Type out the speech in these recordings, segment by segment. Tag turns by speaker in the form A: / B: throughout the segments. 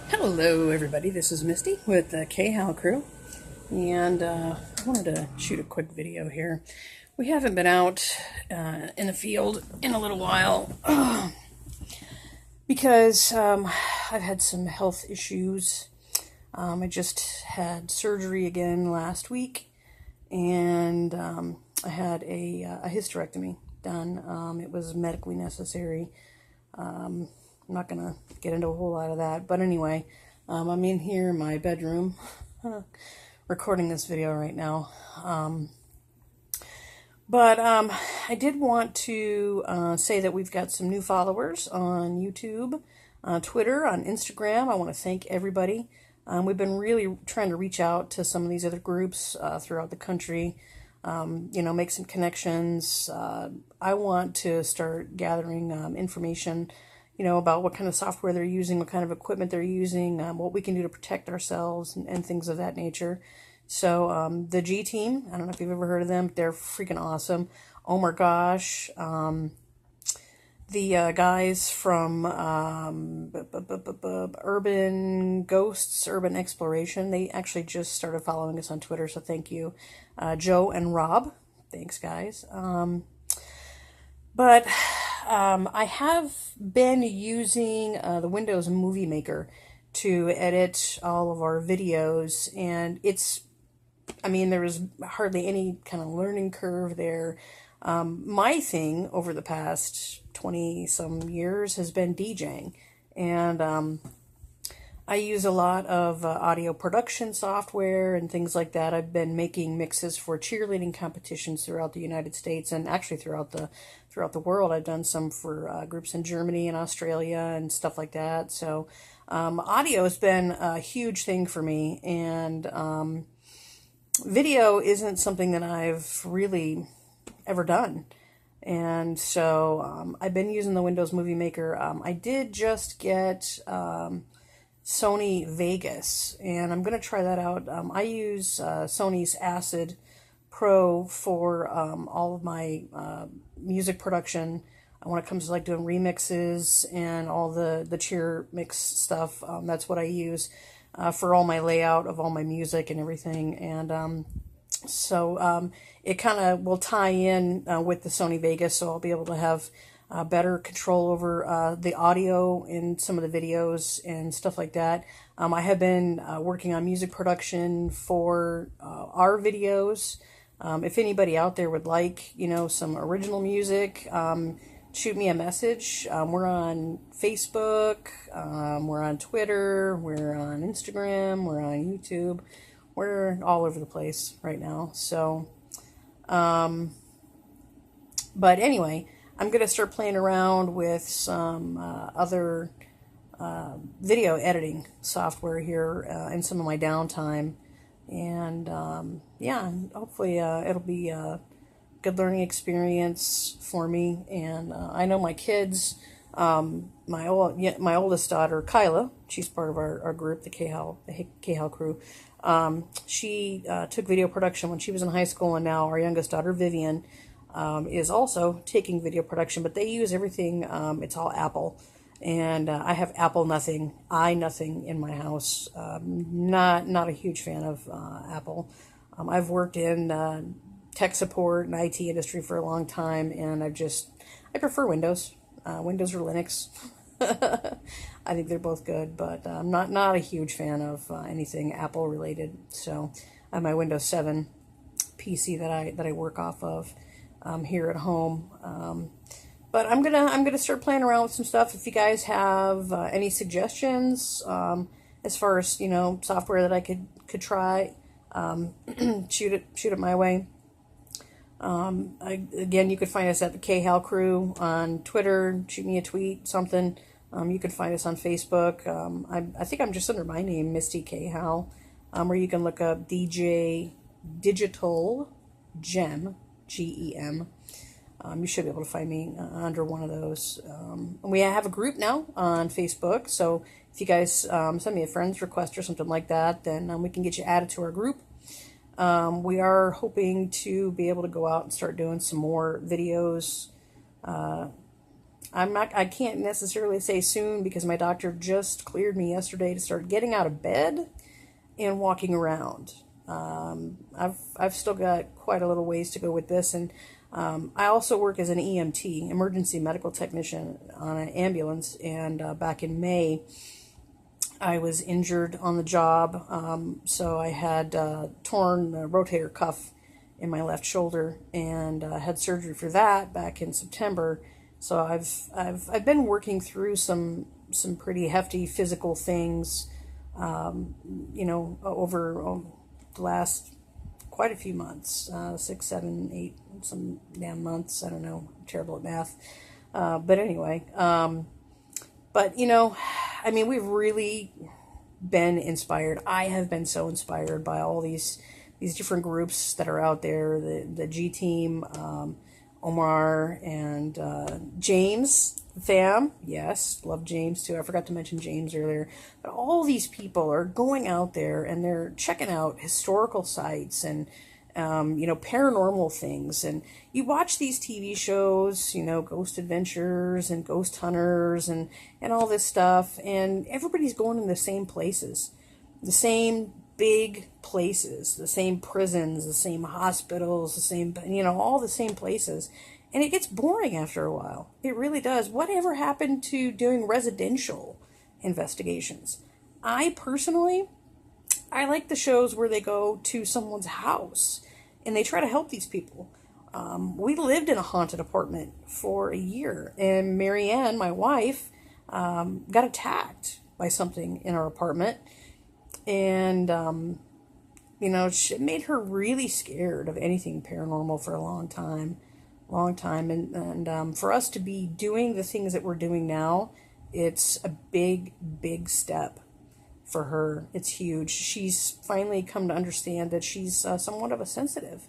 A: Hello everybody, this is Misty with the K-How crew, and I wanted to shoot a quick video here. We haven't been out in the field in a little while because I've had some health issues. I just had surgery again last week, and I had a hysterectomy done. It was medically necessary. I'm not going to get into a whole lot of that. But anyway, I'm in here in my bedroom recording this video right now. But I did want to say that we've got some new followers on YouTube, Twitter, on Instagram. I want to thank everybody. We've been really trying to reach out to some of these other groups throughout the country, make some connections. I want to start gathering information about what kind of software they're using, what kind of equipment they're using, what we can do to protect ourselves, and things of that nature. So the G Team, I don't know if you've ever heard of them, they're freaking awesome. Oh my gosh. The guys from Urban Ghosts, Urban Exploration, they actually just started following us on Twitter, so thank you. Joe and Rob, thanks guys. But I have been using the Windows Movie Maker to edit all of our videos, and there is hardly any kind of learning curve there. My thing over the past 20-some years has been DJing, and I use a lot of audio production software and things like that. I've been making mixes for cheerleading competitions throughout the United States and actually throughout the world. I've done some for groups in Germany and Australia and stuff like that. So audio has been a huge thing for me, and video isn't something that I've really ever done. And so I've been using the Windows Movie Maker. I did just get Sony Vegas, and I'm going to try that out. I use Sony's Acid Pro for all of my music production when it comes to like doing remixes and all the cheer mix stuff. That's what I use for all my layout of all my music and everything. And so it kind of will tie in with the Sony Vegas, so I'll be able to have better control over the audio in some of the videos and stuff like that. I have been working on music production for our videos. If anybody out there would like, some original music, shoot me a message. We're on Facebook, we're on Twitter, we're on Instagram, we're on YouTube. We're all over the place right now. So, but anyway, I'm going to start playing around with some other video editing software here in some of my downtime. And yeah, hopefully it'll be a good learning experience for me. And I know my kids, my oldest daughter, Kyla, she's part of our group, the K-How crew. She took video production when she was in high school, and now our youngest daughter, Vivian, is also taking video production, but they use everything, it's all Apple, and I have Apple nothing, nothing in my house. Not a huge fan of Apple. I've worked in tech support and IT industry for a long time, and I prefer Windows. Windows or Linux. I think they're both good, but I'm not a huge fan of anything Apple related. So I have my Windows 7 PC that I work off of here at home. But I'm gonna start playing around with some stuff. If you guys have any suggestions as far as software that I could try, shoot it my way. Again, you could find us at the K-How crew on Twitter. Shoot me a tweet, something. You can find us on Facebook. I think I'm just under my name, Misty K-How, or you can look up DJ Digital Gem, Gem. You should be able to find me under one of those. We have a group now on Facebook, so if you guys send me a friend's request or something like that, then we can get you added to our group. We are hoping to be able to go out and start doing some more videos I can't necessarily say soon because my doctor just cleared me yesterday to start getting out of bed and walking around. I've still got quite a little ways to go with this, and I also work as an EMT, emergency medical technician, on an ambulance. And back in May, I was injured on the job, so I had torn the rotator cuff in my left shoulder, and had surgery for that back in September. So I've been working through some pretty hefty physical things, over the last quite a few months, 6, 7, 8, some damn months. I don't know. I'm terrible at math. But anyway, but we've really been inspired. I have been so inspired by all these different groups that are out there. The G Team, Omar and James Tham. Yes, love James too. I forgot to mention James earlier. But all these people are going out there and they're checking out historical sites and paranormal things. And you watch these TV shows, Ghost Adventures and Ghost Hunters and all this stuff, and everybody's going in the same places, the same big places, the same prisons, the same hospitals, the same, all the same places. And it gets boring after a while. It really does. Whatever happened to doing residential investigations? I personally like the shows where they go to someone's house and they try to help these people. We lived in a haunted apartment for a year, and Marianne, my wife, got attacked by something in our apartment. And, it made her really scared of anything paranormal for a long time. And for us to be doing the things that we're doing now, it's a big, big step for her. It's huge. She's finally come to understand that she's somewhat of a sensitive.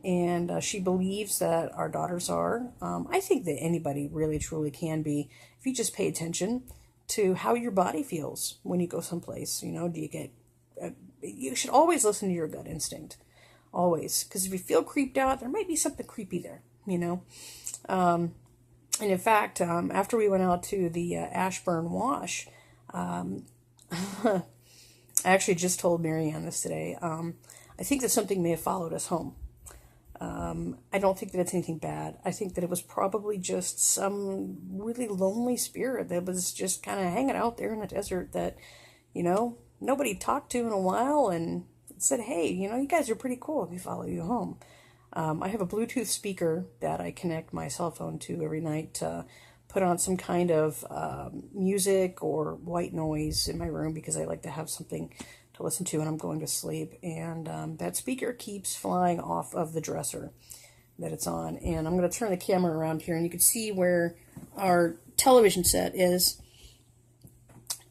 A: And she believes that our daughters are. I think that anybody really, truly can be, if you just pay attention to how your body feels when you go someplace. Do you get... you should always listen to your gut instinct. Always. Because if you feel creeped out, there might be something creepy there, And in fact, after we went out to the Ashburn Wash, I actually just told Marianne this today. I think that something may have followed us home. I don't think that it's anything bad. I think that it was probably just some really lonely spirit that was just kind of hanging out there in the desert that, nobody talked to in a while, and said, hey, you guys are pretty cool if we follow you home. I have a Bluetooth speaker that I connect my cell phone to every night to put on some kind of music or white noise in my room because I like to have something to listen to when I'm going to sleep. And that speaker keeps flying off of the dresser that it's on. And I'm going to turn the camera around here, and you can see where our television set is.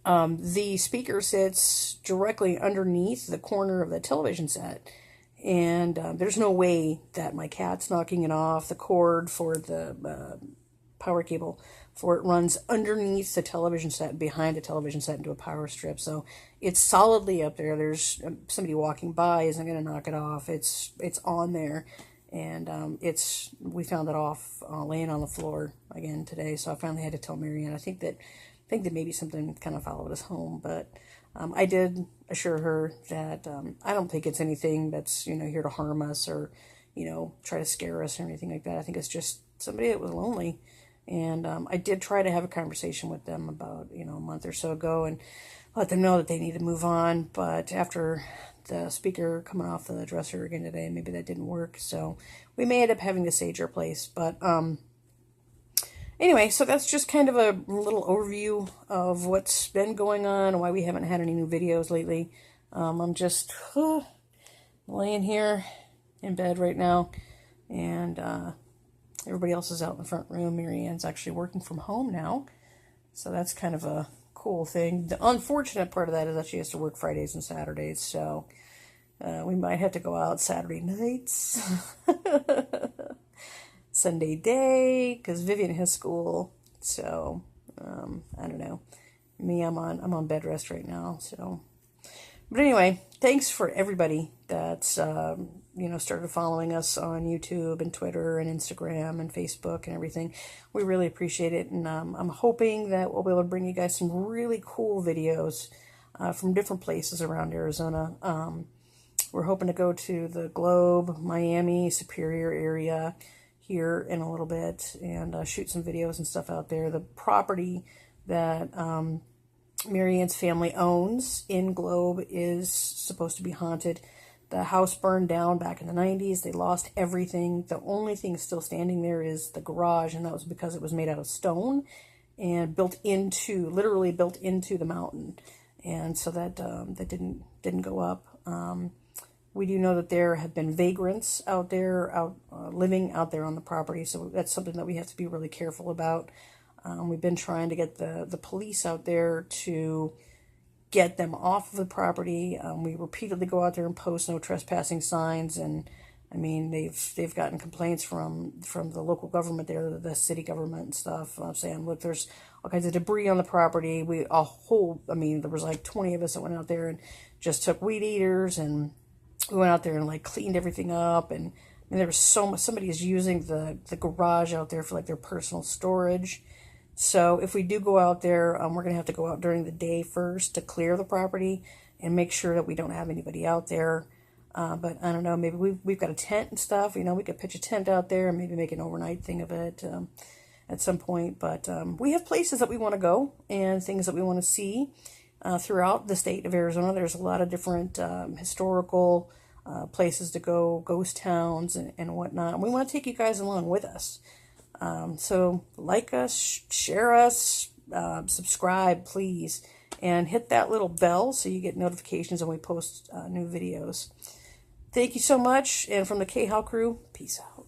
A: The speaker sits directly underneath the corner of the television set. And there's no way that my cat's knocking it off. The cord for the power cable for it runs underneath the television set, behind the television set into a power strip. So it's solidly up there. There's somebody walking by isn't going to knock it off. It's on there. And we found it off laying on the floor again today. So I finally had to tell Marianne. I think that maybe something kind of followed us home, but I did assure her that I don't think it's anything that's here to harm us or try to scare us or anything like that. I think it's just somebody that was lonely, and I did try to have a conversation with them about a month or so ago and let them know that they need to move on. But after the speaker coming off the dresser again today, maybe that didn't work, so we may end up having to sage our place. But anyway, so that's just kind of a little overview of what's been going on and why we haven't had any new videos lately. I'm just laying here in bed right now, and everybody else is out in the front room. Marianne's actually working from home now, so that's kind of a cool thing. The unfortunate part of that is that she has to work Fridays and Saturdays, so we might have to go out Saturday nights. Sunday day, because Vivian has school, so I don't know. Me, I'm on bed rest right now, so But anyway, thanks for everybody that's started following us on YouTube and Twitter and Instagram and Facebook and everything. We really appreciate it, and I'm hoping that we'll be able to bring you guys some really cool videos from different places around Arizona. We're hoping to go to the Globe, Miami, Superior area here in a little bit and shoot some videos and stuff out there. The property that Mary Ann's family owns in Globe is supposed to be haunted. The house burned down back in the 90s. They lost everything. The only thing still standing there is the garage, and that was because it was made out of stone and literally built into the mountain. And so that didn't go up. We do know that there have been vagrants out there, living out there on the property, so that's something that we have to be really careful about. We've been trying to get the police out there to get them off of the property. We repeatedly go out there and post no trespassing signs, and I mean they've gotten complaints from the local government there, the city government and stuff, saying, look, there's all kinds of debris on the property. There was like 20 of us that went out there and just took weed eaters, and we went out there and like cleaned everything up, and there was somebody is using the garage out there for like their personal storage. So if we do go out there, we're going to have to go out during the day first to clear the property and make sure that we don't have anybody out there. But I don't know, maybe we've got a tent and stuff. We could pitch a tent out there and maybe make an overnight thing of it at some point. But we have places that we want to go and things that we want to see throughout the state of Arizona. There's a lot of different historical places to go, ghost towns and whatnot. And we want to take you guys along with us. So like us, share us, subscribe, please, and hit that little bell so you get notifications when we post new videos. Thank you so much, and from the K-How crew, peace out.